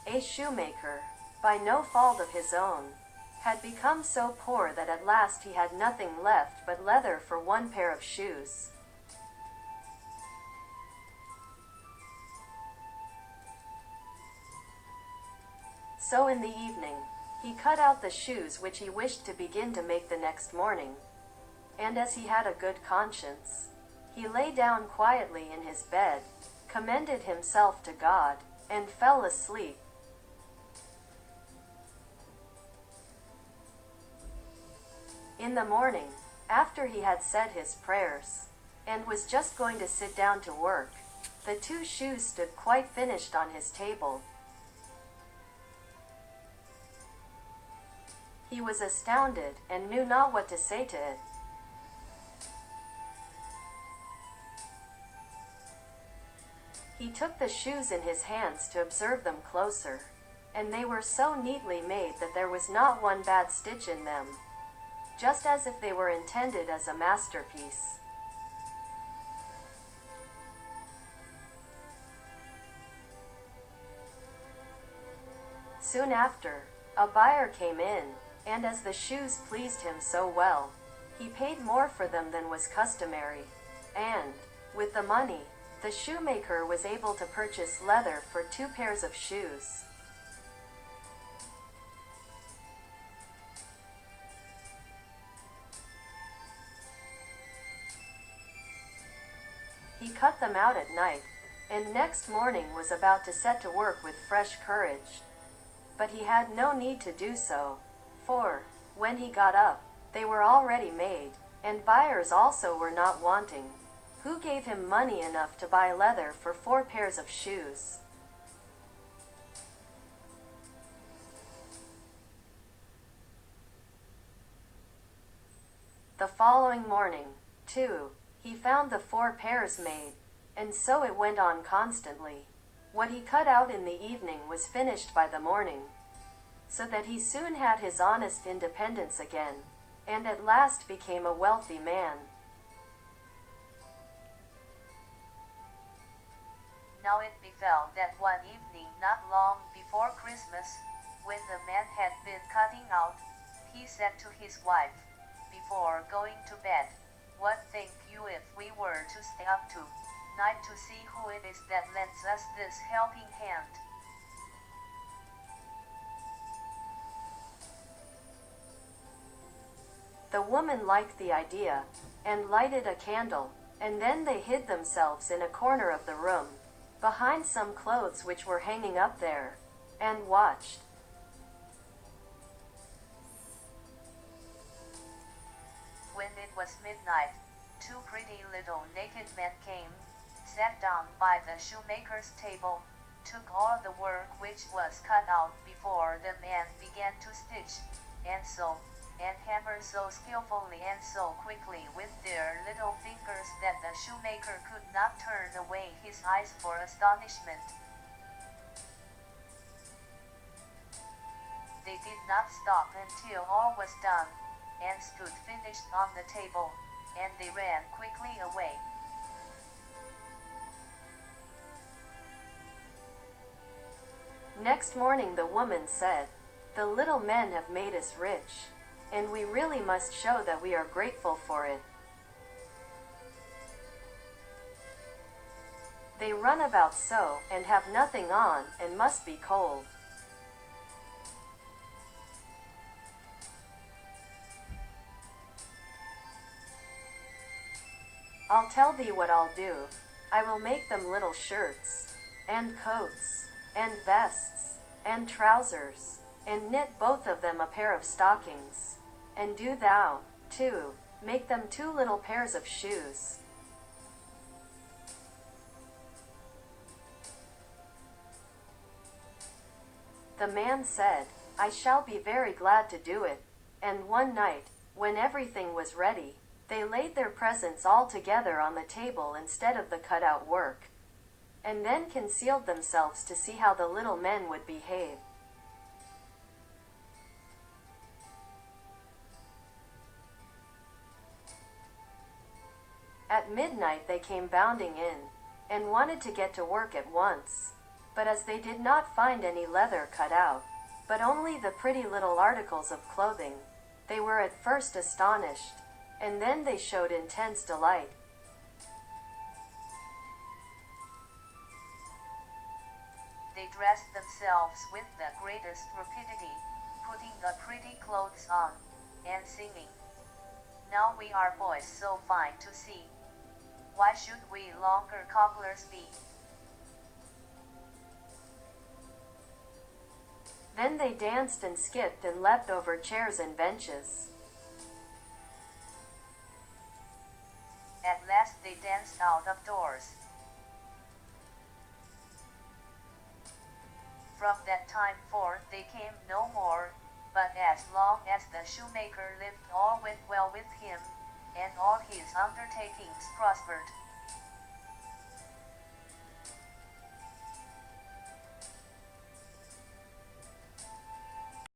A shoemaker, by no fault of his own, had become so poor that at last he had nothing left but leather for one pair of shoes. So in the evening, he cut out the shoes which he wished to begin to make the next morning. And as he had a good conscience, he lay down quietly in his bed, commended himself to God, and fell asleep. In the morning, after he had said his prayers, and was just going to sit down to work, the two shoes stood quite finished on his table. He was astounded, and knew not what to say to it. He took the shoes in his hands to observe them closer, and they were so neatly made that there was not one bad stitch in them, just as if they were intended as a masterpiece. Soon after, a buyer came in, and as the shoes pleased him so well, he paid more for them than was customary, and, with the money, the shoemaker was able to purchase leather for 2 pairs of shoes. He cut them out at night, and next morning was about to set to work with fresh courage. But he had no need to do so, for, when he got up, they were already made, and buyers also were not wanting, who gave him money enough to buy leather for 4 pairs of shoes. The following morning, too, he found the 4 pairs made, and so it went on constantly. What he cut out in the evening was finished by the morning, so that he soon had his honest independence again, and at last became a wealthy man. Now it befell that one evening not long before Christmas, when the man had been cutting out, he said to his wife, before going to bed, "What think you if we were to stay up to night to see who it is that lends us this helping hand?" The woman liked the idea, and lighted a candle, and then they hid themselves in a corner of the room, behind some clothes which were hanging up there, and watched. When it was midnight, 2 pretty little naked men came, sat down by the shoemaker's table, took all the work which was cut out before the man began to stitch, and sew, and hammer so skillfully and so quickly with their little fingers that the shoemaker could not turn away his eyes for astonishment. They did not stop until all was done, and stood finished on the table, and they ran quickly away. Next morning the woman said, "The little men have made us rich, and we really must show that we are grateful for it. They run about so, and have nothing on, and must be cold." "I'll tell thee what I'll do. I will make them little shirts, and coats, and vests, and trousers, and knit both of them a pair of stockings, and do thou, too, make them 2 little pairs of shoes." The man said, "I shall be very glad to do it," and one night, when everything was ready, they laid their presents all together on the table instead of the cut-out work, and then concealed themselves to see how the little men would behave. At midnight they came bounding in, and wanted to get to work at once. But as they did not find any leather cut out, but only the pretty little articles of clothing, they were at first astonished, and then they showed intense delight. They dressed themselves with the greatest rapidity, putting the pretty clothes on, and singing, "Now we are boys so fine to see. Why should we longer cobblers be?" Then they danced and skipped and leapt over chairs and benches. At last they danced out of doors. From that time forth they came no more, but as long as the shoemaker lived all went well with him, and all his undertakings prospered.